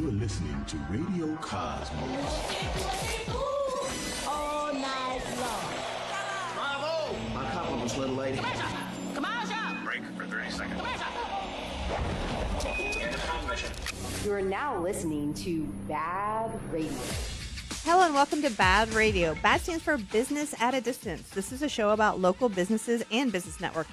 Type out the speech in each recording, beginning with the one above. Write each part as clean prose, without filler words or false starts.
You are listening to Radio Cosmos. All night long. Bravo! My compliments, little lady. Commercial! Break for 30 seconds. You are now listening to BaaD Radio. Hello and welcome to BaaD Radio. BaaD stands for Business at a Distance. This is a show about local businesses and business networking.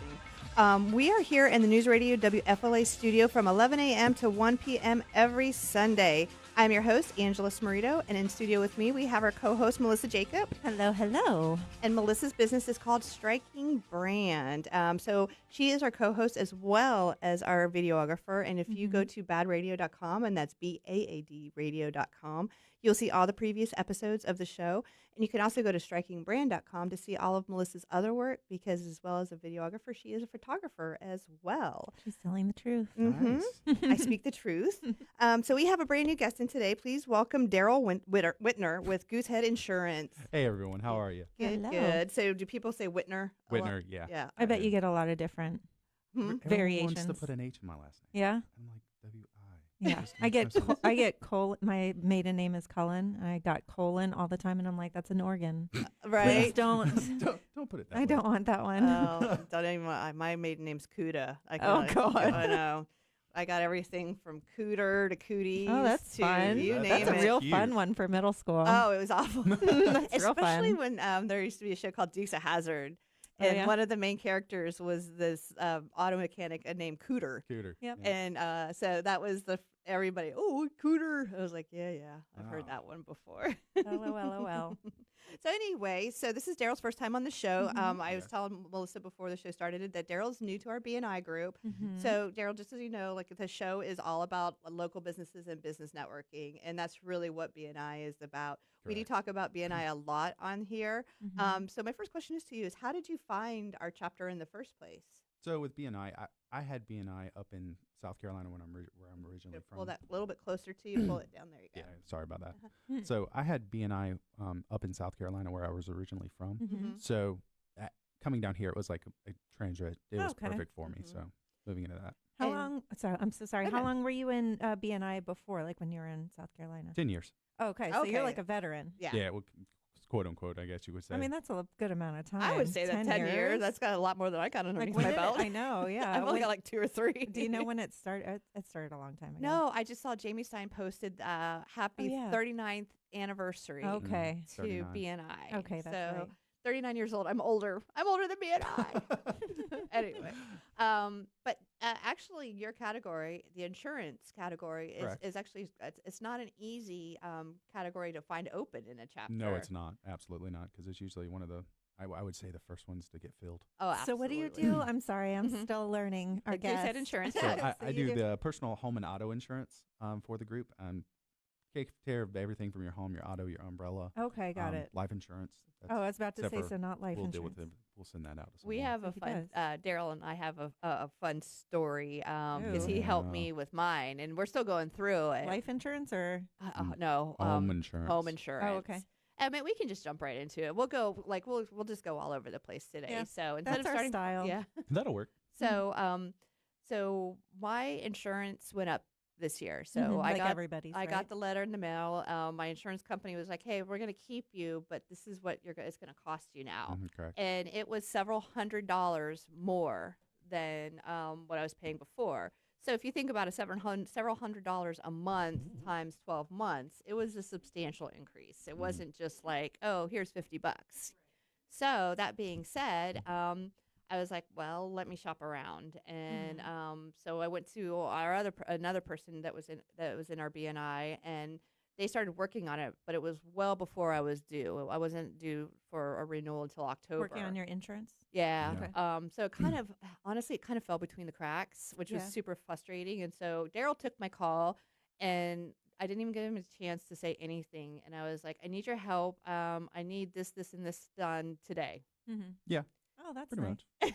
We are here in the News Radio WFLA studio from 11 a.m. to 1 p.m. every Sunday. I'm your host, Angela Smarito, and in studio with me, we have our co-host, Melissa Jacob. Hello, hello. And Melissa's business is called Striking Brand. So she is our co-host as well as our videographer. And if you go to baadradio.com, and that's BAAD radio.com, you'll see all the previous episodes of the show. And you can also go to strikingbrand.com to see all of Melissa's other work, because as well as a videographer, she is a photographer as well. She's telling the truth. Nice. I speak the truth. So we have a brand new guest in today. Please welcome Darrell Wittner with Goosehead Insurance. Hey, everyone. How are you? Good, Hello. good. So do people say Wittner? a lot? Whitner, yeah. Yeah. I bet you get a lot of different Everyone variations. wants to put an H in my last name. Yeah? I'm like, W-I. Yeah. Just I get makes no sense. I get colon. My maiden name is Cullen. I got colon all the time, and I'm like, that's an organ. Please Right. don't. Don't put it that way. I don't want that one. Oh, don't even want, my maiden name's Cuda. Oh, God. I know. I got everything from Cooter to Cooties. Oh, that's to fun. You That's name That's a it. real Cute. fun one for middle school. Oh, it was awful. That's real Especially fun. when there used to be a show called Dukes of Hazzard. Oh, And yeah? one of the main characters was this auto mechanic named Cooter. Cuter. Yep. Yeah. And so that was everybody, oh, Cooter. I was like, yeah, I've heard Wow. that one before. LOL. So anyway, so this is Darrell's first time on the show. I was Yeah. telling Melissa before the show started that Darrell's new to our BNI group. Mhm. So Darrell, just as you know, like the show is all about local businesses and business networking, and that's really what BNI is about. We do Correct. talk about BNI a lot on here. Mhm. So my first question is to you: is how did you find our chapter in the first place? So with BNI, I had BNI up in South Carolina where I'm originally from. Pull that a little bit closer to you. Pull it down. There you go. Yeah, sorry about that. Uh-huh. So I had BNI up in South Carolina where I was originally from. Mhm. So coming down here, it was like a transit. It was Okay. perfect for me. Mhm. So moving into that. How And- long? Sorry, I'm so sorry. No, How no. long were you in BNI before, like when you were in South Carolina? 10 years. Oh, okay, so you're Okay. like a veteran. Yeah. Yeah, well, quote unquote, I guess you would say. I mean, that's a good amount of time. I would say that 10 years. That's got a lot more than I got like underneath when my did belt. I know, yeah. I've only When- got like 2 or 3. do you know when it started? It started a long time ago. No, I just saw Jamie Stein posted happy yeah. 39th anniversary Okay. to 39. BNI. Okay, that's so right. 39 years old. I'm older. I'm older than BNI. Anyway, but actually, your category, the insurance category, Correct. is actually it's not an easy category to find open in a chapter. No, it's not. Absolutely not. Because it's usually one of the, I would say, the first ones to get filled. Oh, absolutely. So what do you do? I'm sorry, I'm Mhm. still learning. Our Goosehead guest. Insurance. So Yeah, I you do the personal home and auto insurance for the group. Take care of everything from your home, your auto, your umbrella. Okay, got it. Life insurance. Oh, I was about to except say, for so not life we'll insurance. deal with it. We'll send that out. To We someone. have So a he fun, does. Darrell and I have a fun story because he Ooh. helped me with mine, and we're still going through it. Life insurance or? No, home insurance. home insurance. Oh, okay. I mean, we can just jump right into it. We'll go we'll just go all over the place today. Yeah, So instead that's of our starting, style. yeah. That'll work. So my insurance went up this year. So Mhm, I like got everybody's. I got right? the letter in the mail. My insurance company was like, "Hey, we're going to keep you, but this is what it's going to cost you now." Correct. And it was several $100s more than what I was paying before. So if you think about several $100s a month times 12 months, it was a substantial increase. It wasn't just like, oh, here's $50. So that being said, I was like, well, let me shop around, and so I went to our another person that was in our BNI, and they started working on it, but it was well before I was due. I wasn't due for a renewal until October. Working on your insurance. Yeah. Yeah. Okay. So it kind of, honestly, it kind of fell between the cracks, which was Yeah. super frustrating. And so Darrell took my call, and I didn't even give him a chance to say anything. And I was like, I need your help. I need this, and this done today. Mm-hmm. Yeah. Oh, that's Pretty nice.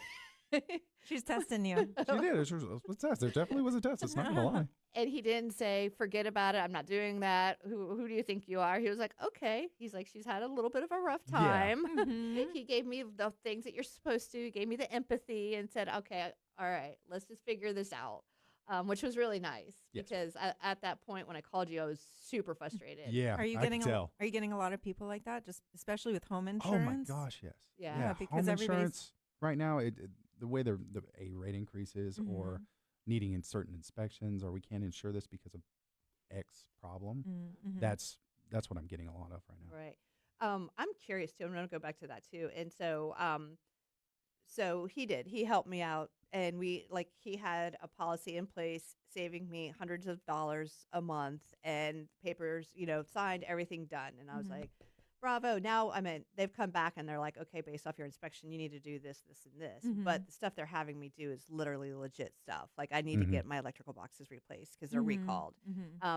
much. She's testing you. She did. It was a test. There definitely was a test. It's not gonna lie. And he didn't say, forget about it. I'm not doing that. Who do you think you are? He was like, okay. He's like, she's had a little bit of a rough Yeah. time. Mhm. He gave me the things that you're supposed to. He gave me the empathy and said, okay, all right, let's just figure this out. which was really nice Yes. because at that point when I called you, I was super frustrated. Yeah. Are you I getting could tell. are you getting a lot of people like that? Just especially with home Oh insurance? my gosh, yes. Yeah. because home everybody's- insurance right now, the way the a rate increases or needing in certain inspections, or we can't insure this because of X problem. Mm-hmm. That's what I'm getting a lot of right now. Right. I'm curious too. I'm going to go back to that too. And so, so he helped me out, and he had a policy in place saving me hundreds of dollars a month and papers, signed, everything done. And I was like, bravo. Now, they've come back and they're like, okay, based off your inspection, you need to do this, this, and this. But the stuff they're having me do is literally legit stuff. Like I need to get my electrical boxes replaced because they're recalled.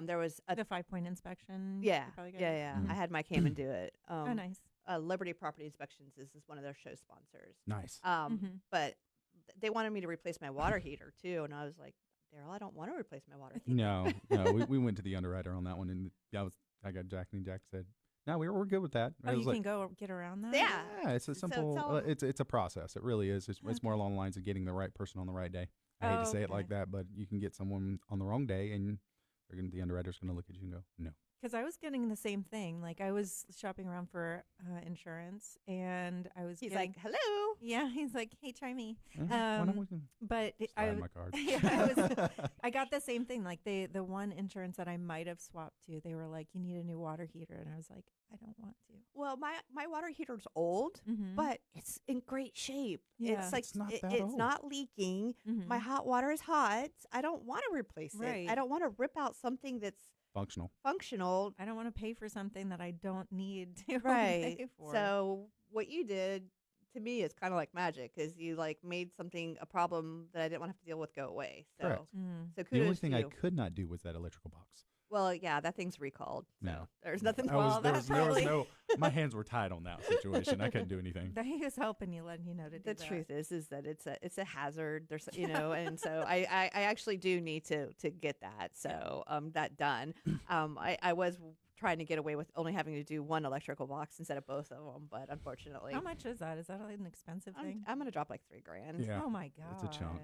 There was the 5-point inspection. yeah, you probably got. yeah. I had my Cayman do it. Oh, nice. Liberty Property Inspections is one of their show sponsors. Nice. But they wanted me to replace my water heater too, and I was like, Darrell, I don't want to replace my water heater. No. We went to the underwriter on that one, and I got Jack, and Jack said, no, we're good with that. Oh, I was you can go get around that? Yeah. it's a simple. It's a process. It really is. It's more along the lines of getting the right person on the right day. I hate to say it like that, but you can get someone on the wrong day, and the underwriter's going to look at you and go, no. Because I was getting the same thing. Like I was shopping around for insurance, and He's like, hello. Yeah, he's like, hey, try me. Why not we can But slide my card. Yeah, I got the same thing. Like the one insurance that I might have swapped to, they were like, you need a new water heater, and I was like, I don't want to. Well, my water heater's old, but it's in great shape. Yeah. It's like It's not that it's old. not leaking. My hot water is hot. I don't want to replace Right. it. I don't want to rip out something that's functional. I don't want to pay for something that I don't need to Right. pay for. So what you did to me is kind of like magic because you made something a problem that I didn't want to have to deal with go away. So Correct. so kudos The only thing to I you. could not do was that electrical box. Well, yeah, that thing's recalled. So No. there's nothing. There was probably no. My hands were tied on that situation. I couldn't do anything. he was helping you, letting you know to do the that. truth is that it's a hazard. There's and so I actually do need to get that that done. I was trying to get away with only having to do one electrical box instead of both of them, but unfortunately, How much is that? Is that an expensive thing? I'm gonna drop like $3,000. Yeah. Oh my god, It's a chunk.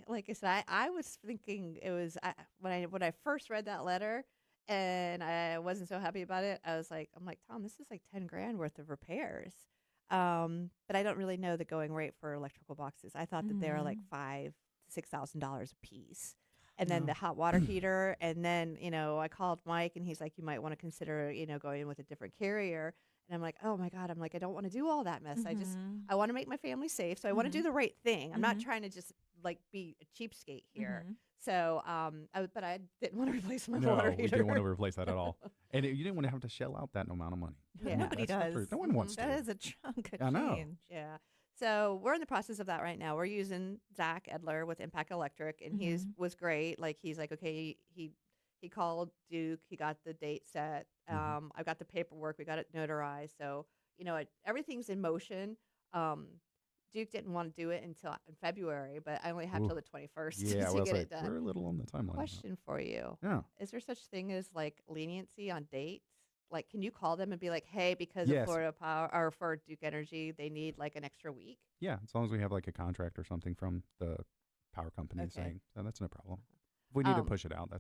Like I said, I was thinking it was when I first read that letter and I wasn't so happy about it. I'm like, Tom, this is like $10,000 worth of repairs. But I don't really know the going rate for electrical boxes. I thought that they were like $5,000 to $6,000 a piece. And then the hot water heater. And then, I called Mike and he's like, you might want to consider, going with a different carrier. And I'm like, oh my God. I'm like, I don't want to do all that mess. I want to make my family safe. So I want to do the right thing. I'm not trying to just be a cheapskate here. So, but I didn't want to replace my water No, heater. we didn't want to replace that at all. And you didn't want to have to shell out that amount of money. Yeah. Nobody That's the does. truth. No one wants That to. is a chunk of I know. change. Yeah. So we're in the process of that right now. We're using Zach Edler with Impact Electric, and he was great. Like he's like, okay, he called Duke. He got the date set. I've got the paperwork. We got it notarized. So everything's in motion. Duke didn't want to do it until in February, but I only have till the 21st Yeah, to well, get it's it done. we're a little on the timeline. now. Question for you: Yeah. Is there such thing as like leniency on dates? Like, can you call them and be like, "Hey, because Yes. of Florida Power or for Duke Energy, they need like an extra week"? Yeah, as long as we have like a contract or something from the power company Okay. saying, so that's no problem. If we need to push it out,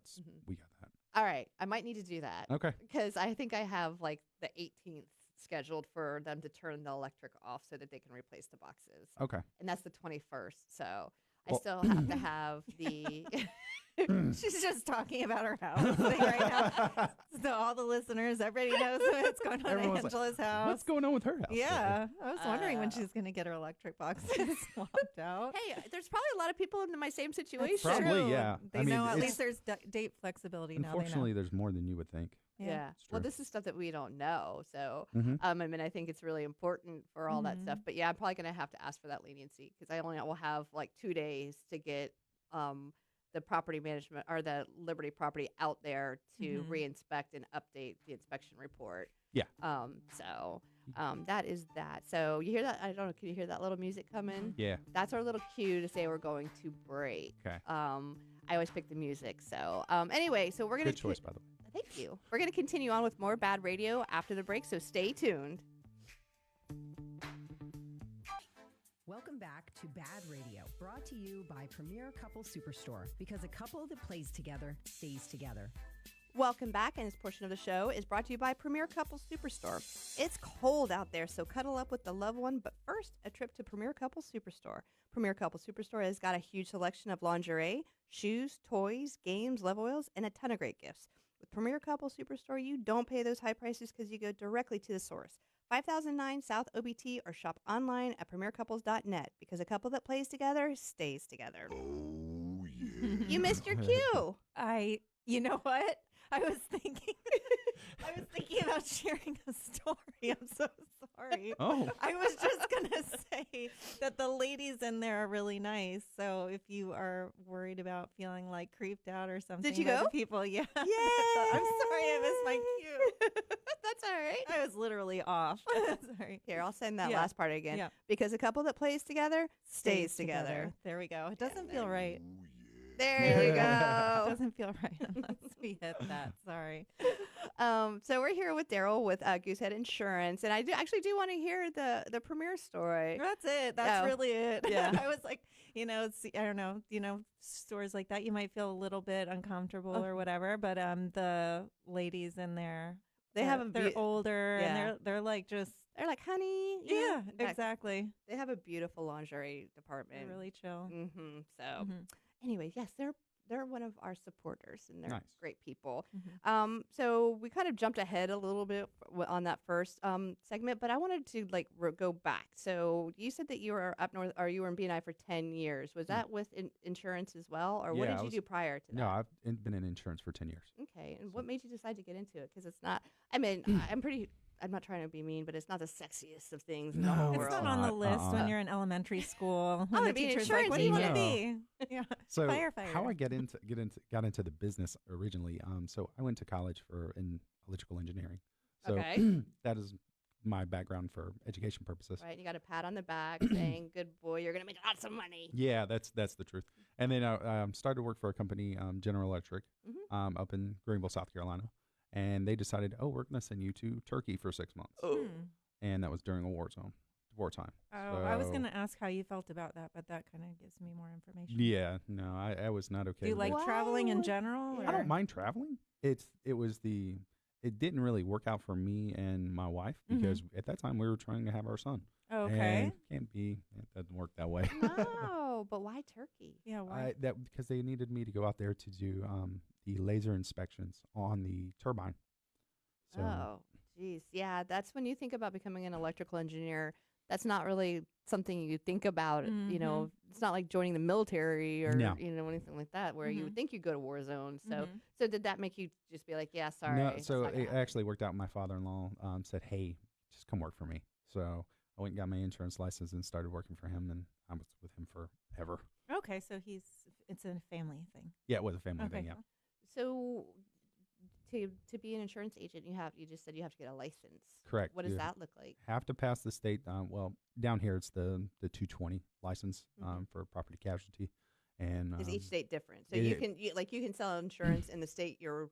we got that. All right, I might need to do that. Okay. Because I think I have like the 18th scheduled for them to turn the electric off so that they can replace the boxes. Okay. And that's the 21st. So I Well- still have to have the. She's just talking about her house thing right now. So all the listeners, everybody knows what's going on Everyone's at like, Angela's house. What's going on with her house? Yeah, I was wondering when Uh, she's going to get her electric boxes swapped out. Hey, there's probably a lot of people in my same That's situation. Probably, true. yeah. They I mean, know at it's- least there's date flexibility now. Unfortunately, there's more than you would think. Yeah. It's Well, true. this is stuff that we don't know. So, Mhm. I think it's really important for all that stuff. But yeah, I'm probably going to have to ask for that leniency because I only will have like 2 days to get the property management or the Liberty property out there to re-inspect and update the inspection report. Yeah. That is that. So you hear that? I don't know. Can you hear that little music coming? Yeah. That's our little cue to say we're going to break. Okay. I always pick the music. So anyway, so we're going to Good choice, by the way. Thank you. We're going to continue on with more BaaD Radio after the break, so stay tuned. Welcome Welcome back to BaaD Radio, brought to you by Premier Couple Superstore, because a couple that plays together stays together. Welcome back, and this portion of the show is brought to you by Premier Couple Superstore. It's cold out there, so cuddle up with the loved one, but first, a trip to Premier Couple Superstore. Premier Couple Superstore has got a huge selection of lingerie, shoes, toys, games, love oils, and a ton of great gifts. With Premier Couple Superstore, you don't pay those high prices because you go directly to the source. 5009 South OBT, or shop online at premiercouples.net, because a couple that plays together stays together. Oh, yeah. You missed your cue. You know what? I was thinking about sharing a story. I'm so sorry. Oh. I was just going to say that the ladies in there are really nice. So if you are worried about feeling like creeped out or something. Did you by go? the people, yeah. Yeah. I'm sorry I missed my cue. That's all right. I was literally off. Sorry. Here, I'll send that Yeah. last part again. Yeah. Because a couple that plays together stays together. There we go. It doesn't feel right. There you It go. doesn't feel right unless we hit that. Sorry. So we're here with Darrell with Goosehead Insurance, and I actually do want to hear the Premier story. That's it. That's Oh. really it. Yeah. I was like, I don't know, stores like that, you might feel a little bit uncomfortable or whatever, but the ladies in there, they're older and they're like they're like, honey. yeah, exactly. They have a beautiful lingerie department. They're really chill. Mm-hmm. So, Mhm. anyway, yes, they're one of our supporters, and they're Nice. great people. Mhm. So we kind of jumped ahead a little bit on that first segment, but I wanted to go back. So you said that you were up north, or you were in BNI for 10 years. Was that with insurance as well, or what Yeah, did you do prior to that? No, I've been in insurance for 10 years. Okay, and what made you decide to get into it? Because it's not. I mean, I'm not trying to be mean, but it's not the sexiest of things in the whole No, It's world. not on the not. list when you're in elementary school. When wanna the be an teacher's like, insurance "What do you want to agent." be?" Yeah, So firefighter. how I got into the business originally. So I went to college in electrical engineering. So Okay. that is my background for education purposes. Right, you got a pat on the back saying, "Good boy, you're gonna make lots of money." Yeah, that's the truth. And then I started to work for a company, General Electric, Mhm. up in Greenville, South Carolina, and they decided, we're going to send you to Turkey for 6 months, and that was during a wartime. Oh, I was going to ask how you felt about that, but that kind of gives me more information. Yeah, no, I was not okay. Do you with like it. traveling in general? I don't mind traveling. It didn't really work out for me and my wife because at that time we were trying to have our son. Okay. And it doesn't work that way. No, but why Turkey? Yeah, why? Because they needed me to go out there to do the laser inspections on the turbine. So Oh, geez. Yeah, that's when you think about becoming an electrical engineer. That's not really something you think about. You know, it's not like joining the military or No. anything like that, where you would think you'd go to war zones. So, Mhm. so did that make you just be like, yeah, sorry? no, it's so not gonna it happen. actually worked out. My father-in-law said, "Hey, just come work for me." So I went and got my insurance license and started working for him, and I was with him forever. Okay, so it's a family thing. Yeah, it was a family Okay. thing. Yeah. So, to be an insurance agent, you just said you have to get a license. Correct. What does You that look like? have to pass the state. Well, down here it's the 220 license for property casualty, and Is each state different? So it- you can sell insurance in the state you're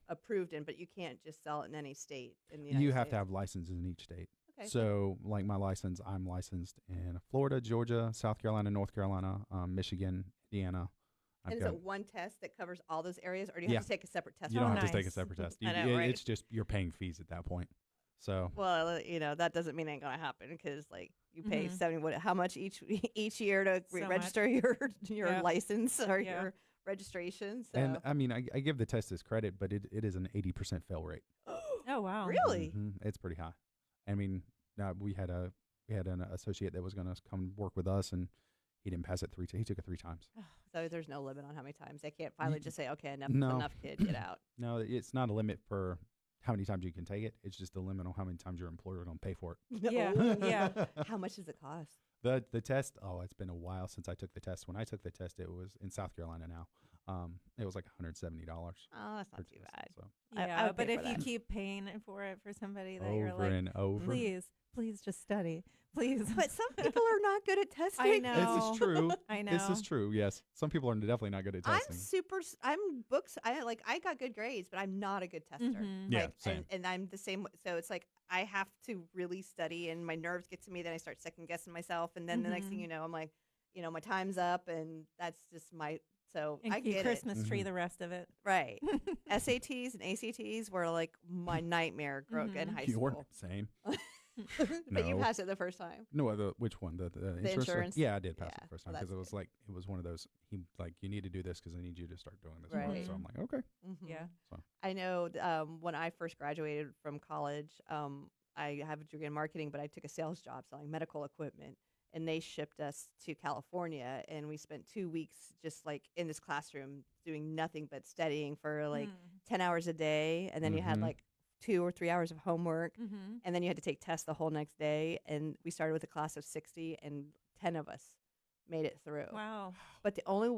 approved in, but you can't just sell it in any state in the United you have States. to have licenses in each state. Okay. So, like my license, I'm licensed in Florida, Georgia, South Carolina, North Carolina, Michigan, Indiana. I've And is got- it one test that covers all those areas, or do you Yeah. have to take a separate test? you for don't it? have to take a nice. separate test. I know, right? It's just you're paying fees at that point. So Well, that doesn't mean it ain't gonna happen because you pay Mhm. how much each year to So register your Yeah. license or Yeah. your registration. So. and I mean I give the test as credit, but it is an 80% fail rate. Oh, wow. Really? It's pretty high. I mean, we had an associate that was going to come work with us, and he didn't pass it he took it 3 times. So there's no limit on how many times they can't finally just say, okay, enough, No. enough, kid, get out. No, it's not a limit for how many times you can take it. It's just a limit on how many times your employer is going to pay for it. Yeah, yeah. How much does it cost? The test, it's been a while since I took the test. When I took the test, it was in South Carolina now. It was like $170. Oh, that's not too bad. So Yeah, would but pay if for you that. keep paying for it for somebody that you're over like, and over. please just study, please. But some people are not good at testing. I know. This is true. I know. This is true. Yes, some people are definitely not good at testing. I'm books. I got good grades, but I'm not a good tester. Mhm. Yeah, Like, same. and I'm the same. So it's like I have to really study, and my nerves get to me. Then I start second guessing myself, and then the next thing you know, I'm like, my time's up, and that's just my. So And I you get Christmas tree Mhm. the rest of it. it. Right. SATs and ACTs were like my nightmare in high You're school. same. But you No. passed it the first time. No, which one? The insurance? insurance? Yeah, I did pass it Yeah, the first well, time because that's it was good. like it was one of those. He like you need to do this because I need you to start doing this. work." Right. So I'm like, okay. Mhm. Yeah. So I know when I first graduated from college, I have a degree in marketing, but I took a sales job selling medical equipment. And they shipped us to California, and we spent 2 weeks just like in this classroom doing nothing but studying for like 10 hours a day. And then you had Mhm. like 2 or 3 hours of homework. Mm-hmm. And then you had to take tests the whole next day. And we started with a class of 60, and 10 of us made it through. Wow. But the only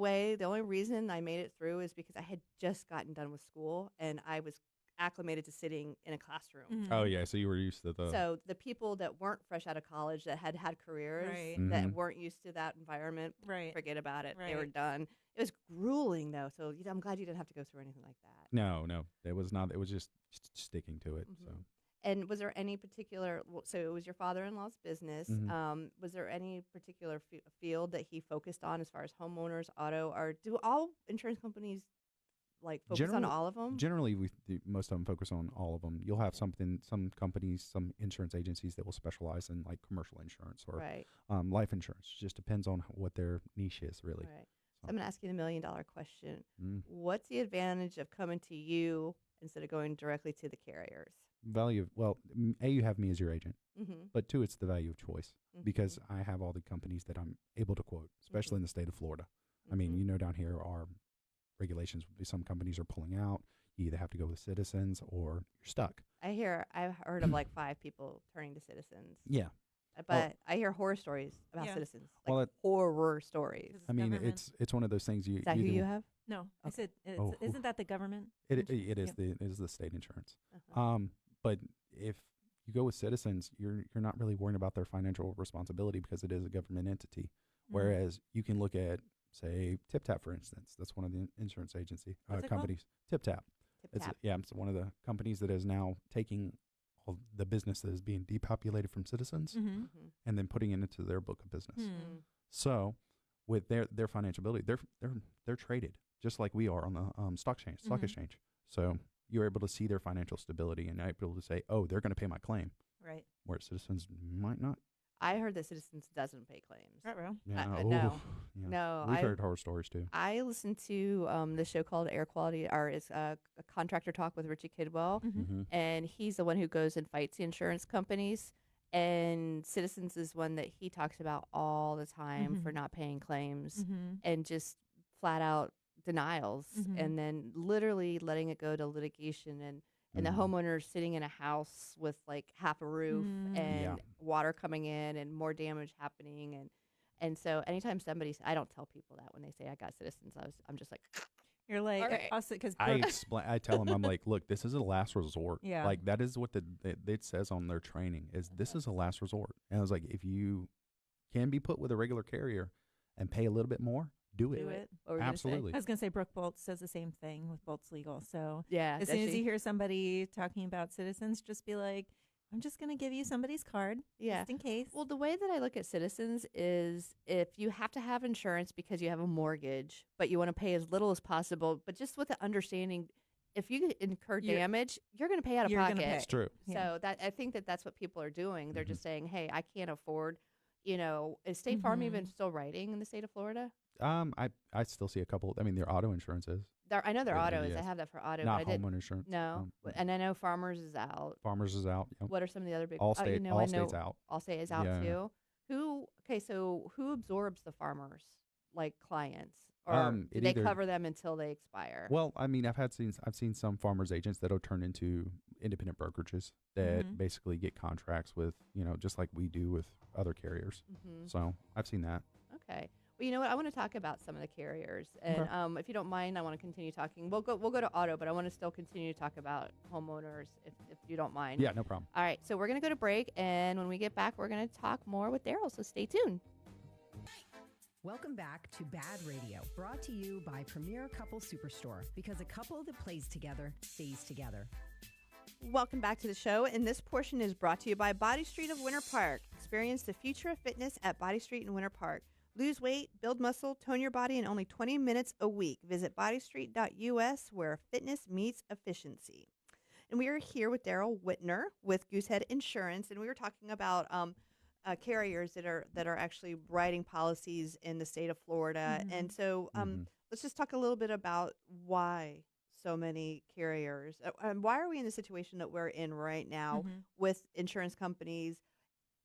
reason I made it through is because I had just gotten done with school, and I was acclimated to sitting in a classroom. Mhm. Oh yeah, so you were used to the. So the people that weren't fresh out of college, that had careers, Right. that Mhm. weren't used to that environment, Right. forget about it. They were Right. done. It was grueling though, so I'm glad you didn't have to go through anything like that. No, it was not. It was just sticking to it. So Mhm. And was there any particular? So it was your father-in-law's business. Mhm. Was there any particular field that he focused on as far as homeowners, auto, or do all insurance companies like focus on all of them? Generally, most of them focus on all of them. You'll have some companies, some insurance agencies that will specialize in like commercial insurance or Right. life insurance. Just depends on what their niche is, really. Right. So I'm going to ask you the $1 million question. Mm. What's the advantage of coming to you instead of going directly to the carriers? You have me as your agent, Mm-hmm. but two, it's the value of choice because I have all the companies that I'm able to quote, especially in the state of Florida. I mean, down here our regulations, some companies are pulling out. You either have to go with Citizens or you're stuck. I've heard of like 5 people turning to Citizens, Yeah. but I hear horror stories about Yeah. Citizens, Well, like horror stories. It's I mean, government. it's one of those things Is that who either- you have? No, I said, Oh, isn't that the government? It is Yeah. it is the state insurance. Uh-huh. But if you go with Citizens, you're not really worrying about their financial responsibility because it is a government entity. Whereas you can look at, say, TipTap, for instance. That's one of the insurance agency What's it called? companies. TipTap. Tip-tap. It's one of the companies that is now taking all the business that is being depopulated from Citizens Mm-hmm. Mhm. and then putting it into their book of business. Mm. So, with their financial ability, they're traded just like we are on the stock Mhm. exchange. So you're able to see their financial stability and able to say, oh, they're going to pay my claim, Right. where Citizens might not. I heard that Citizens doesn't pay claims. Right. Yeah, no. yeah. No, We've heard horror stories too. I listened to the show called Air Quality, or it's a Contractor Talk with Richie Kidwell, Mm-hmm. and he's the one who goes and fights the insurance companies. And Citizens is one that he talks about all the time for not paying claims Mm-hmm. and just flat out denials, Mhm. and then literally letting it go to litigation and the homeowner sitting in a house with like half a roof and Yeah. water coming in and more damage happening and so anytime I don't tell people that when they say I got Citizens, I'm just like You're like, All right. also because I tell them, I'm like, look, this is a last resort. Yeah. Like that is what it says on their training is this is a last resort. And I was like, if you can be put with a regular carrier and pay a little bit more, do it. do it. What were you gonna say? Absolutely. I was gonna say Brooke Bolts says the same thing with Bolts Legal. So Yeah, as does soon as she? you hear somebody talking about Citizens, just be like, I'm just gonna give you somebody's card, Yeah. just in case. Well, the way that I look at Citizens is if you have to have insurance because you have a mortgage, but you want to pay as little as possible, but just with the understanding, if you incur You're- damage, you're going to pay out of you're gonna pocket. pay. It's true. So I think that's what people are doing. They're Mhm. just saying, "Hey, I can't afford." Is State Farm even Mhm. still writing in the state of Florida? I still see a couple. I mean, their auto insurance is I know their Yeah, auto is. I yes. have that for auto. not but I didn't. homeowner insurance. No, and I know Farmers is out. Farmers is out. Yep. What are some of the other big? Allstate, I know Allstate's out. Allstate is out Yeah. too. So who absorbs the farmers, like clients, or do it they either- cover them until they expire? Well, I mean, I've seen some farmers agents that'll turn into independent brokerages that Mhm. basically get contracts with just like we do with other carriers. Mhm. So I've seen that. Okay. Well, you know what? I want to talk about some of the carriers, and Okay. if you don't mind, I want to continue talking. We'll go to auto, but I want to still continue to talk about homeowners, if you don't mind. Yeah, no problem. All right, so we're gonna go to break, and when we get back, we're gonna talk more with Darrell. So stay tuned. Welcome back to BaaD Radio, brought to you by Premier Couple Superstore, because a couple that plays together stays together. Welcome back to the show, and this portion is brought to you by Body Street of Winter Park. Experience the future of fitness at Body Street in Winter Park. Lose weight, build muscle, tone your body in only 20 minutes a week. Visit bodystreet.us, where fitness meets efficiency. And we are here with Darrell Wittner with Goosehead Insurance, and we were talking about carriers that are actually writing policies in the state of Florida. Mm-hmm. And so let's just talk a little bit about why so many carriers, and why are we in the situation that we're in right now with insurance companies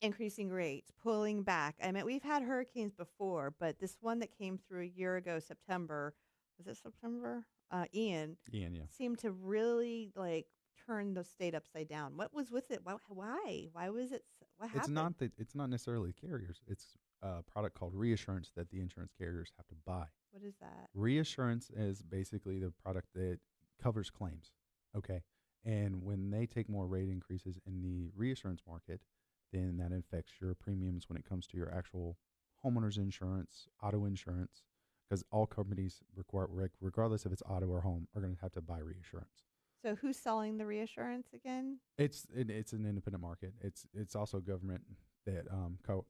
increasing rates, pulling back. I mean, we've had hurricanes before, but this one that came through a year ago, September, was it September? Ian, Yeah. seemed to really turn the state upside down. What was with it? Why? Why was it? What happened? It's not necessarily the carriers. It's a product called reassurance that the insurance carriers have to buy. What is that? Reassurance is basically the product that covers claims. Okay. And when they take more rate increases in the reassurance market, then that affects your premiums when it comes to your actual homeowner's insurance, auto insurance, because all companies require, regardless if it's auto or home, are going to have to buy reassurance. So who's selling the reassurance again? It's an independent market. It's also government that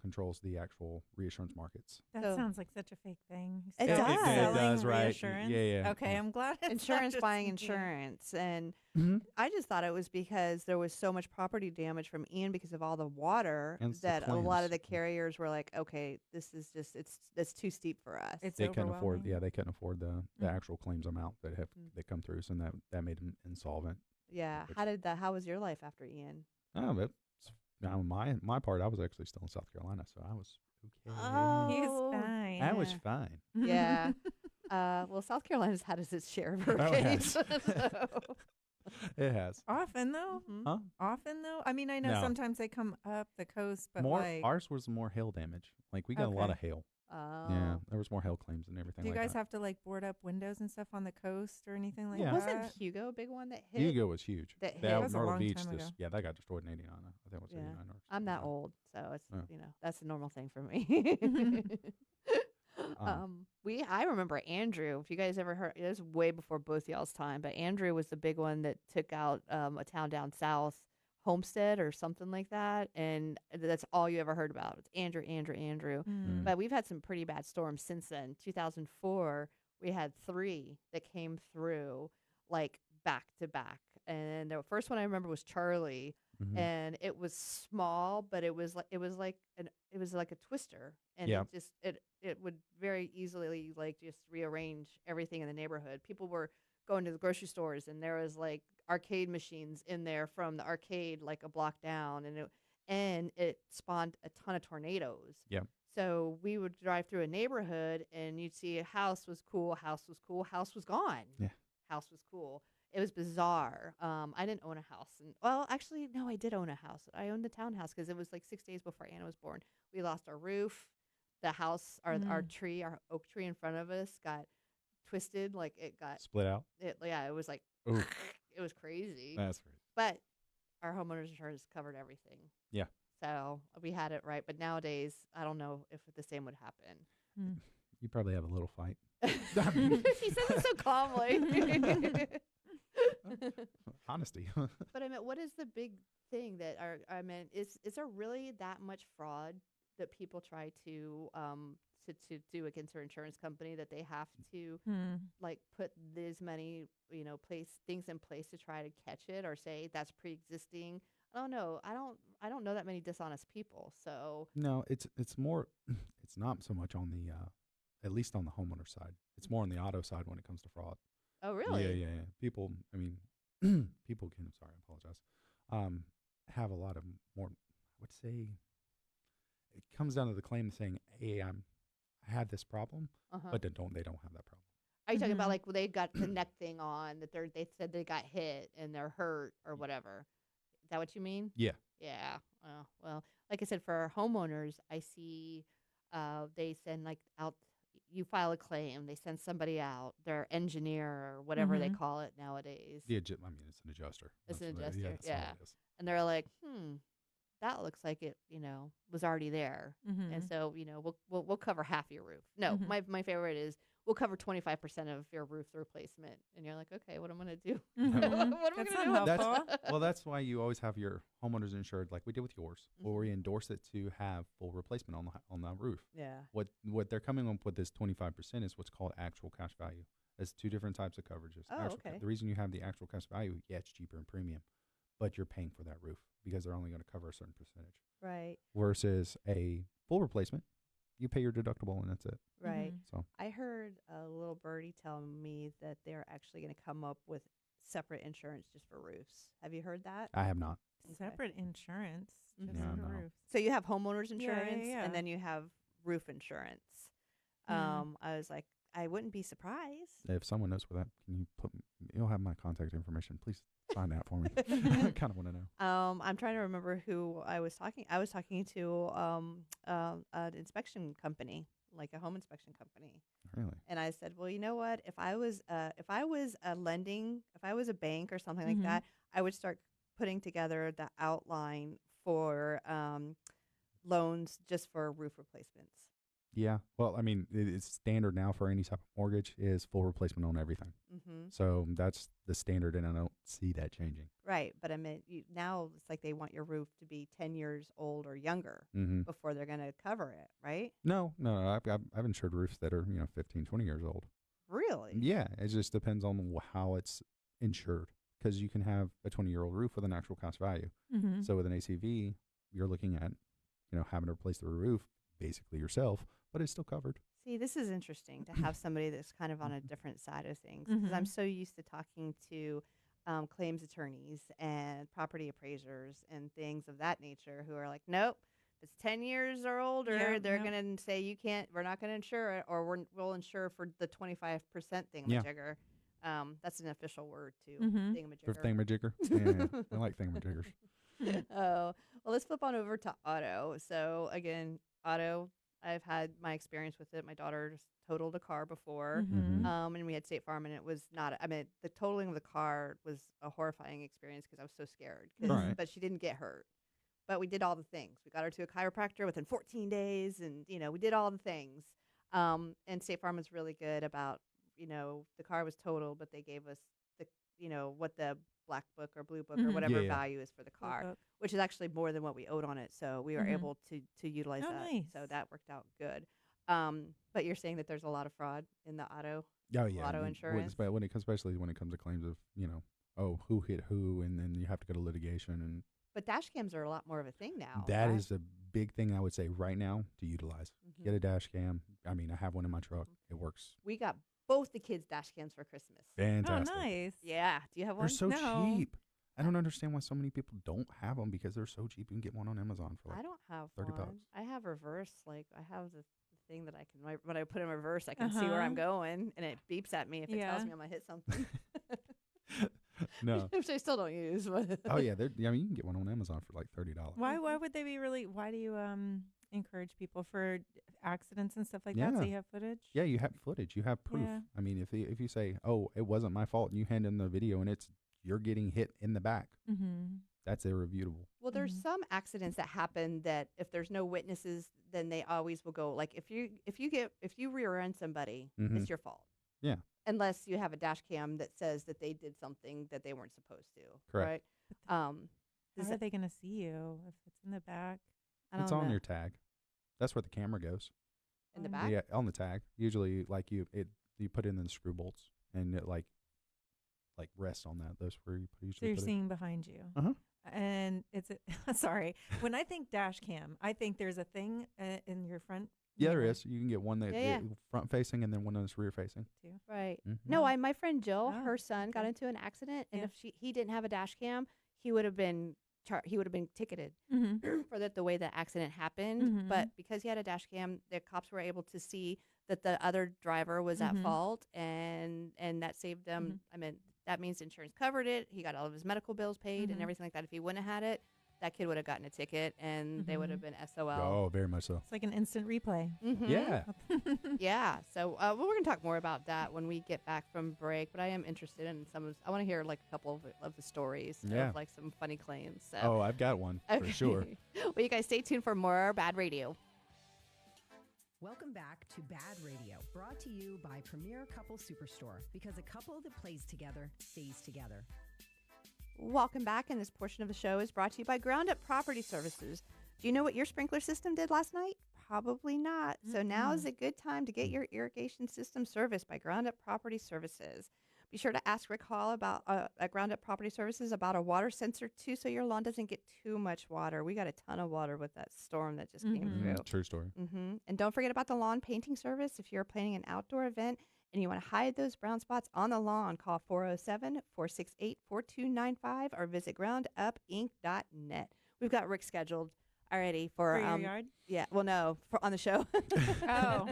controls the actual reassurance markets. That sounds like such a fake thing. It does. It does, right? Reassurance. Yeah. Okay, I'm glad. It's Insurance not buying just- insurance. And Mm-hmm. I just thought it was because there was so much property damage from Ian because of all the water And it's the that a lot claims. of the carriers were like, okay, this is just, it's too steep for us. It's They couldn't afford. overwhelming. Yeah, they couldn't afford the actual claims amount that come through, so that made them insolvent. Yeah. How was your life after Ian? Oh, but now my part, I was actually still in South Carolina, so I was okay. He's Oh, fine. I was fine. Yeah. Well, South Carolina's had its share of Oh, it hurricanes. has. So. It has. Often though. Mhm. Huh? Often though. I mean, I know No. sometimes they come up the coast, but Ours was more hail damage. Like we got a lot Okay. of hail. Oh. Yeah, there was more hail claims and everything. do you like guys that. have to board up windows and stuff on the coast or anything like Yeah. that? Wasn't Hugo a big one that hit? Hugo was huge. That hit- That That was a Myrtle long Beach, time ago. that got destroyed in '89. I think it was Yeah. '89. Or I'm that something. old, so it's Yeah. that's a normal thing for me. Um, I remember Andrew. If you guys ever heard, it was way before both y'all's time, but Andrew was the big one that took out a town down south, Homestead or something like that, and that's all you ever heard about. It's Andrew. Mm. But we've had some pretty bad storms since then. 2004, we had 3 that came through like back to back, and the first one I remember was Charlie. mhm. And it was small, but it was like a twister, and Yeah. it would very easily just rearrange everything in the neighborhood. People were going to the grocery stores, and there was like arcade machines in there from the arcade like a block down, and it spawned a ton of tornadoes. Yeah. So we would drive through a neighborhood, and you'd see a house was cool, house was gone. Yeah. House was cool. It was bizarre. I didn't own a house. Well, actually, no, I did own a house. I owned a townhouse because it was like 6 days before Anna was born. We lost our roof. The house, our tree, our oak tree in front of us got twisted. Like it got, Split out. it was like, Ooh. it was crazy. That's crazy. But our homeowner's insurance covered everything. Yeah. So we had it right. But nowadays, I don't know if the same would happen. You probably have a little fight. He says it so calmly. Honesty. But I mean, what is the big thing that is there really that much fraud that people try to do against their insurance company that they have to like put this many things in place to try to catch it or say that's pre-existing? I don't know. I don't know that many dishonest people. So No, it's more. It's not so much on the, at least on the homeowner side. It's more on the auto side when it comes to fraud. oh really? Yeah. People. I mean, people can. Sorry, I apologize. Have a lot of more. I would say it comes down to the claim saying, "Hey, I have this problem," Uh-huh. but they don't have that problem. Are you talking about like they got the neck thing on that they said they got hit and they're hurt or whatever? Is that what you mean? Yeah. Yeah. Well, like I said, for our homeowners, I see they send like out you file a claim, they send somebody out, their engineer or whatever they call it nowadays. I mean, it's an adjuster. It's an That's adjuster, that's all yeah. it is. And they're like, that looks like it, was already there. And so, we'll cover half your roof. No, my favorite is we'll cover 25% of your roof replacement. And you're like, okay, what am I going to do? What am I going to do? Well, that's why you always have your homeowners insured, like we did with yours, where we endorse it to have full replacement on the roof. Yeah. What they're coming up with this 25% is what's called actual cash value. There's two different types of coverages. Oh, okay. The reason you have the actual cash value, it's cheaper in premium, but you're paying for that roof because they're only going to cover a certain percentage. Right. Versus a full replacement, you pay your deductible and that's it. Right. So I heard a little birdie tell me that they're actually going to come up with separate insurance just for roofs. Have you heard that? I have not. Separate insurance just Yeah, for no. roofs. So you have homeowners insurance yeah. and then you have roof insurance. I was like, I wouldn't be surprised. If someone knows where that, can you you'll have my contact information. Please find that for me. I kind of want to know. I'm trying to remember who I was talking. I was talking to an inspection company, like a home inspection company. Really? And I said, well, you know what? If I was a bank or something like that, I would start putting together the outline for loans just for roof replacements. Yeah. Well, I mean, it's standard now for any type of mortgage is full replacement on everything. So that's the standard, and I don't see that changing. Right. But I mean, now it's like they want your roof to be 10 years old or younger before they're going to cover it, right? No. I've insured roofs that are 15, 20 years old. Really? Yeah. It just depends on how it's insured, because you can have a 20-year-old roof with an actual cost value. So with an ACV, you're looking at having to replace the roof basically yourself, but it's still covered. See, this is interesting to have somebody that's kind of on a different side of things, because I'm so used to talking to claims attorneys and property appraisers and things of that nature who are like, nope, if it's 10 years or older, they're going to say we're not going to insure it, or we'll insure for the 25% thingamajigger. That's an official word too, thingamajigger. For thingamajigger? Yeah, I like thingamajiggers. Oh, well, let's flip on over to auto. So again, auto, I've had my experience with it. My daughter just totaled a car before, and we had State Farm, and it was not, the totaling of the car was a horrifying experience because I was so scared. Right. But she didn't get hurt. But we did all the things. We got her to a chiropractor within 14 days, and, we did all the things. And State Farm was really good about, the car was totaled, but they gave us the, what the black book or blue book or whatever value is for the car, which is actually more than what we owed on it. So we were able to utilize that. Nice. So that worked out good. But you're saying that there's a lot of fraud in the auto insurance? Especially when it comes to claims of, who hit who, and then you have to go to litigation. And But dash cams are a lot more of a thing now. That right? is a big thing I would say right now to utilize. Get a dash cam. I mean, I have one in my truck. It works. We got both the kids' dash cams for Christmas. Fantastic. Oh, nice. Yeah. Do you have one? They're so No. cheap. I don't understand why so many people don't have them, because they're so cheap. You can get one on Amazon for I don't have $30. one. I have reverse. Like, I have the thing that I can, when I put in reverse, I can see where I'm going, and it beeps at me if it tells me I'm going to hit something. No. Which I still don't use. But Oh yeah, you can get one on Amazon for like $30. Why would they be why do you encourage people for accidents and stuff like that? Yeah. So you have footage? Yeah, you have footage. You have proof. Yeah. I mean, if you say, "Oh, it wasn't my fault," and you hand in the video and you're getting hit in the back, that's irrefutable. Well, there's some accidents that happen that if there's no witnesses, then they always will go. Like if you rear end somebody, it's your fault. Yeah. Unless you have a dash cam that says that they did something that they weren't supposed to. Correct. Right. How are they going to see you if it's in the back? I don't It's on know. your tag. That's where the camera goes. In the back. Yeah, on the tag. Usually, like you put in the screw bolts, and it like rests on that. That's where you So usually you're put seeing behind you. Uh-huh. And it's sorry. When I think dash cam, I think there's a thing in your front. Yeah, there mirror is. You can get one that Yeah. front facing, and then one that's rear facing. too. Right. Mhm. No, my friend Jill, Oh, her son got okay. into an accident, and Yeah. if he didn't have a dash cam, he would have been ticketed for the way the accident happened. But because he had a dash cam, the cops were able to see that the other driver was at fault, and that saved them. I mean, that means insurance covered it. He got all of his medical bills paid and everything like that. If he wouldn't have had it, that kid would have gotten a ticket and they would have been SOL. Oh, very much so. It's like an instant replay. Mm-hmm. Yeah. Yeah. So we're going to talk more about that when we get back from break. But I am interested in I want to hear like a couple of the stories of like some funny claims. So. Oh, I've got one for sure. Well, you guys stay tuned for more BaaD Radio. Welcome back to BaaD Radio, brought to you by Premier Couple Superstore, because a couple that plays together stays together. Welcome back, and this portion of the show is brought to you by Ground Up Property Services. Do you know what your sprinkler system did last night? Probably not. So now is a good time to get your irrigation system serviced by Ground Up Property Services. Be sure to ask Rick Hall about at Ground Up Property Services about a water sensor too, so your lawn doesn't get too much water. We got a ton of water with that storm that just came through. True story. And don't forget about the lawn painting service. If you're planning an outdoor event and you want to hide those brown spots on the lawn, call 407-468-4295 or visit groundupinc.net. We've got Rick scheduled already for your yard? Yeah, well, no, on the show. Oh.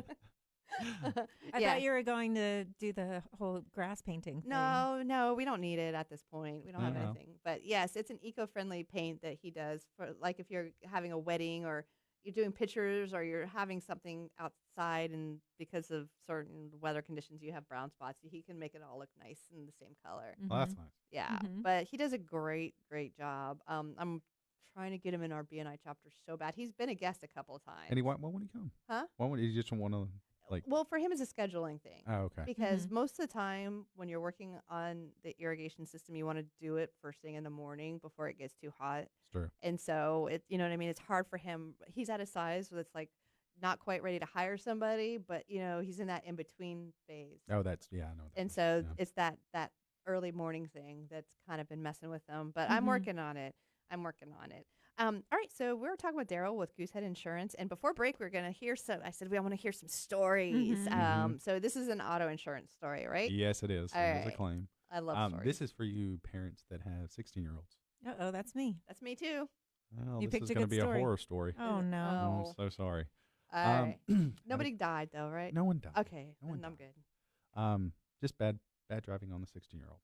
I thought you were going to do the whole grass painting thing. No, we don't need it at this point. We don't have anything. But yes, it's an eco-friendly paint that he does for, like, if you're having a wedding or you're doing pictures or you're having something outside and because of certain weather conditions you have brown spots, he can make it all look nice in the same color. Well, that's nice. Yeah, but he does a great job. I'm trying to get him in our BNI chapter so bad. He's been a guest a couple of times. And why won't he come? Huh? Why won't he just want to, like... Well, for him, it's a scheduling thing. Oh, okay. Because most of the time when you're working on the irrigation system, you want to do it first thing in the morning before it gets too hot. It's true. And so, you know what I mean? It's hard for him. He's at a size that's like not quite ready to hire somebody, but, you know, he's in that in-between phase. Oh, I know that. And so it's that early morning thing that's kind of been messing with him. But I'm working on it. All right, so we were talking with Darrell with Goosehead Insurance, and before break, we are going to hear I said we want to hear some stories. So this is an auto insurance story, right? Yes, it is. It is a claim. I love stories. This is for you parents that have 16-year-olds. Uh-oh, that's me. That's me too. Well, You this picked is a going to good be story. a horror story. Oh, no. Oh, I'm so sorry. All right. Nobody died, though, right? No one died. Okay, No one then I'm died. good. Just bad driving on the 16-year-old.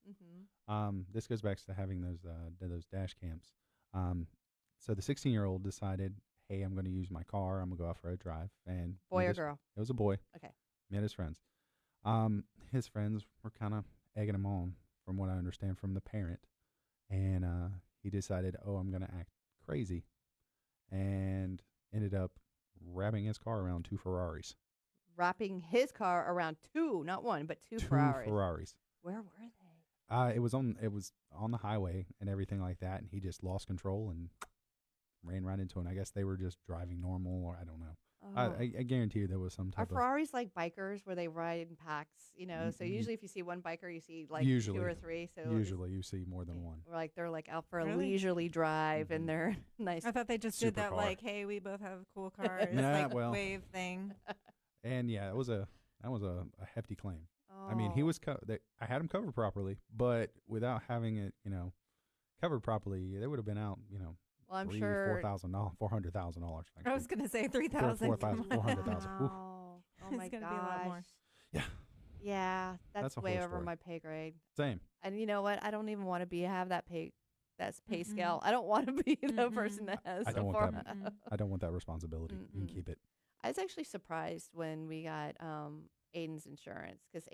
This goes back to having those dash cams. So the 16-year-old decided, hey, I'm going to use my car. I'm going to go out for a drive. And Boy or girl? It was a boy. Okay. Met his friends. His friends were kind of egging him on, from what I understand from the parent. And he decided, I'm going to act crazy. And ended up wrapping his car around two Ferraris. Wrapping his car around two, not one, but two Ferraris. Where were they? It was on the highway and everything like that, and he just lost control and ran right into it. I guess they were just driving normal, or I don't know. I guarantee you there was some type of... Are Ferraris like bikers where they ride in packs, you know? So usually if you see one biker, you see like usually, two or three. So usually you see more than one. Or like they're like out for a leisurely drive and they're nice. I thought they just did that Supercar. like, hey, we both have cool cars, Yeah, like well. wave thing. And yeah, that was a hefty claim. Oh. I mean, he was I had him covered properly, but without having it, covered properly, they would have been out, Well, I'm sure $400,000. I was going to say 3,000. 400,000. Wow. Oh my It's gonna be a lot more. gosh. Yeah, that's a way whole over story. my pay grade. Same. And you know what? I don't even want to have that pay scale. I don't want to be the person that has I don't a want that. 400. I don't want that responsibility. You can keep it. I was actually surprised when we got Aiden's insurance because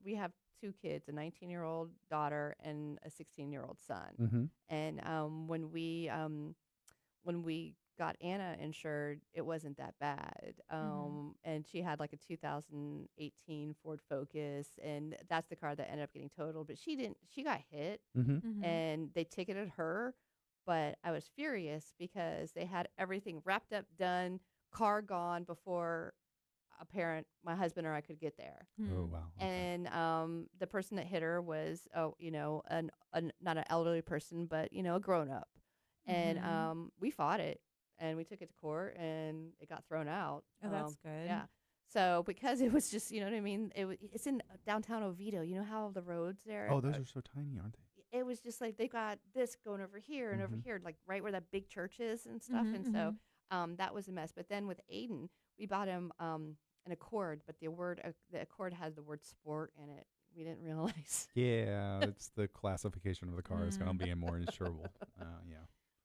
we have two kids, a 19-year-old daughter and a 16-year-old son. Mm-hmm. And when we got Anna insured, it wasn't that bad. And she had like a 2018 Ford Focus, and that's the car that ended up getting totaled. But she got hit, and they ticketed her. But I was furious because they had everything wrapped up, done, car gone before my husband or I could get there. Oh, wow. Okay. And the person that hit her was, not an elderly person, but, a grown up. And we fought it, and we took it to court, and it got thrown out. Oh, that's good. Yeah. So because it was just, you know what I mean? It's in downtown Oviedo. You know how the roads there? Oh, those are so tiny, aren't they? It was just like they got this going over here and over here, like right where that big church is and stuff. And so that was a mess. But then with Aiden, we bought him an Accord, but the Accord had the word sport in it. We didn't realize. Yeah, it's the classification of the car is going to be more insurable.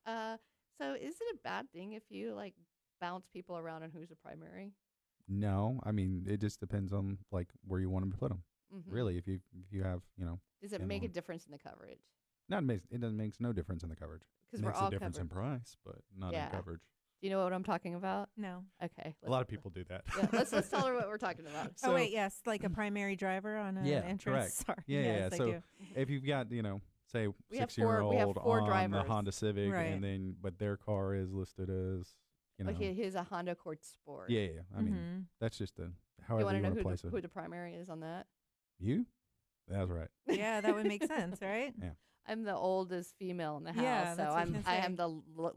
Yeah. So is it a bad thing if you like bounce people around on who's a primary? No, I mean it just depends on like where you want them to put them. Really, if you have does it make a difference in the coverage? It doesn't makes no difference in the coverage. Because we're all a difference covered. in price, but not in coverage. Do you know what I'm talking about? No. Okay. A lot of people do that. Yeah, let's tell her what we're talking about. Oh wait, yes, like a primary driver on an entrance. Correct. Sorry. Yeah, yes, I So do. if you've got say We have 6-year-old four on drivers. the Honda Civic, Right. and then but their car is listed as He's a Honda Accord Sport. yeah. I mean that's just You however want to know place it. who the primary is on that? You? That's right. Yeah, that would make sense, right? Yeah. I'm the oldest female in the house, Yeah, so that's what I was gonna I say. am the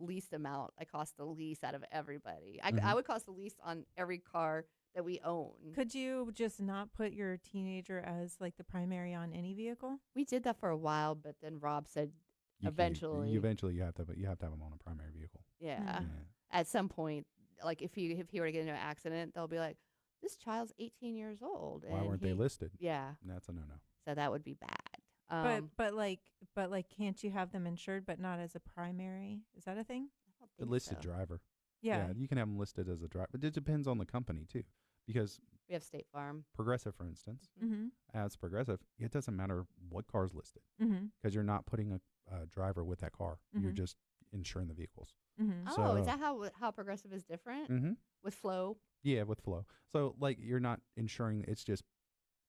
least amount. I cost the least out of everybody. I Mhm. would cost the least on every car that we own. Could you just not put your teenager as like the primary on any vehicle? We did that for a while, but then Rob said, You can't- Eventually. you have to have them on a primary vehicle. yeah, Yeah. at some point, like if he were to get into an accident, they'll be like, this child's 18 years old. Why and weren't they listed? Yeah, That's a no. so that would be bad. But like can't you have them insured but not as a primary? Is that a thing? I don't The think listed so. driver. Yeah. You can have them listed as a driver, but it depends on the company too, because We have State Farm. Progressive, for instance, Mm-hmm. as Progressive, it doesn't matter what car's listed Mm-hmm. because you're not putting a driver with that car. You're Mhm. just insuring the vehicles. Mm-hmm. Oh, So- is that how Progressive is different Mm-hmm. with Flow? Yeah, with Flow. So like you're not insuring. It's just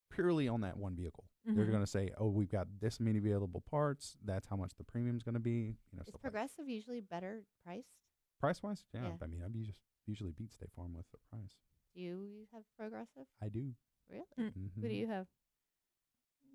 purely on that one vehicle. They're Mhm. going to say, oh, we've got this many available parts. That's how much the premium's going to be. Is Stuff like Progressive usually better priced? price wise. Yeah. Yeah. I mean, usually beat State Farm with the price. Do you have Progressive? I do. Really? Mm. Who do you have?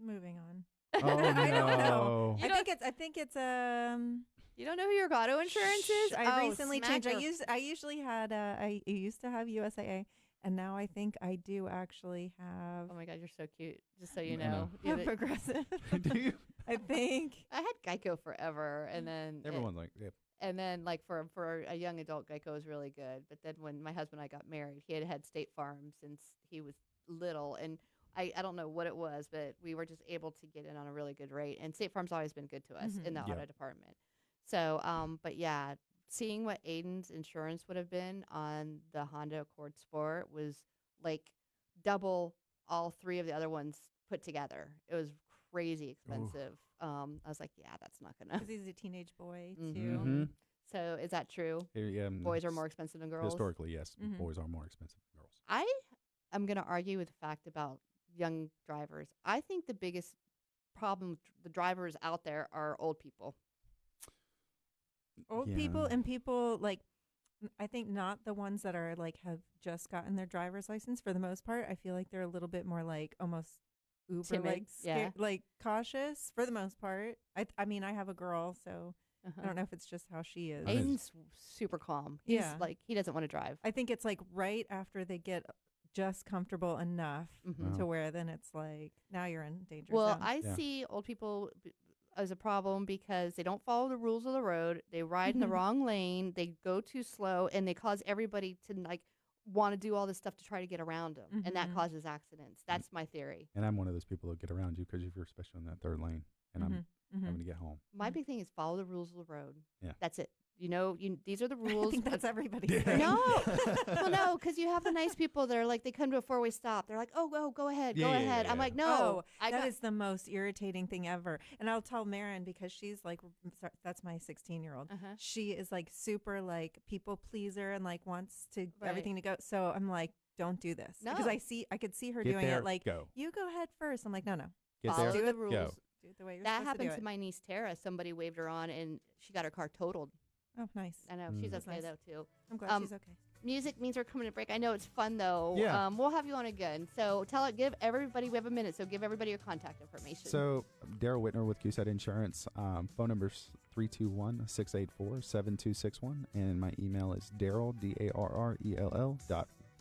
Moving on. Oh I don't know. no. You I think it's You don't know who your auto insurance is? I Oh, recently smack changed. your- I usually had I used to have USAA, and now I think I do actually have Oh my God, you're so cute. Just so you I know. know. You have it- Progressive. do you? I think. I had Geico forever, and then Everyone's like, yeah. and then like for a young adult, Geico was really good. But then when my husband and I got married, he had State Farm since he was little, and I don't know what it was, but we were just able to get in on a really good rate. And State Farm's always been good to us in the Yeah. auto department. So, but yeah, seeing what Aiden's insurance would have been on the Honda Accord Sport was like double all three of the other ones put together. It was crazy expensive. I was like, yeah, that's not gonna. Because he's a teenage boy too. Mhm. So is that true? Yeah, Boys are more expensive than girls. Historically, yes. Mhm. Boys are more expensive than girls. I am going to argue with the fact about young drivers. I think the biggest problem with the drivers out there are old people. Old Yeah. people and people like I think not the ones that are like have just gotten their driver's license for the most part. I feel like they're a little bit more like almost uber Timid, like yeah. like cautious for the most part. I mean I have a girl, so Uh-huh. I don't know if it's just how she is. Right. Aiden's super calm. He's Yeah. like, he doesn't want to drive. I think it's like right after they get just comfortable enough Mhm. to where then it's like now you're in danger Well, zone. I Yeah. see old people as a problem because they don't follow the rules of the road. They ride in the wrong lane. They go too slow, and they cause everybody to like want to do all this stuff to try to get around them, and that Mhm. causes accidents. That's my theory. And I'm one of those people that get around you because if you're especially in that third lane and I'm having to get home. My big thing is follow the rules of the road. Yeah. That's it. You know, these are the I rules. think but- that's everybody's Yeah. thing. No, well, no, because you have the nice people that are like they come to a four-way stop. They're like, "Oh, go ahead, Yeah, go yeah, ahead." yeah, I'm yeah. like, "No, Oh, I that got." is the most irritating thing ever. And I'll tell Marin because she's like, that's my 16-year-old. Uh-huh. She is like super like people pleaser and like wants to Right. everything to go. So I'm like, don't do this because No. I could see her Get doing there, it. Like, go. you go ahead first. I'm like, no, Get Follow there, the rules. go. do it the way you're That supposed happened to to do it. my niece Tara. Somebody waved her on, and she got her car totaled. Oh, nice. I know she's That's okay nice. though too. I'm glad she's okay. Music means we're coming to break. I know it's fun though. Yeah. We'll have you on again. So give everybody. We have a minute, so give everybody your contact information. So, Darrell Wittner with QSET Insurance. Phone number's 321-684-7261. And my email is Darrell, Darrell,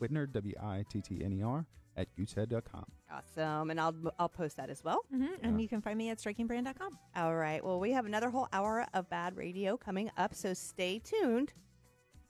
Wittner, Wittner, @QSET.com. awesome, and I'll post that as well. And you can find me at strikingbrand.com. All right. Well, we have another whole hour of BaaD Radio coming up, so stay tuned.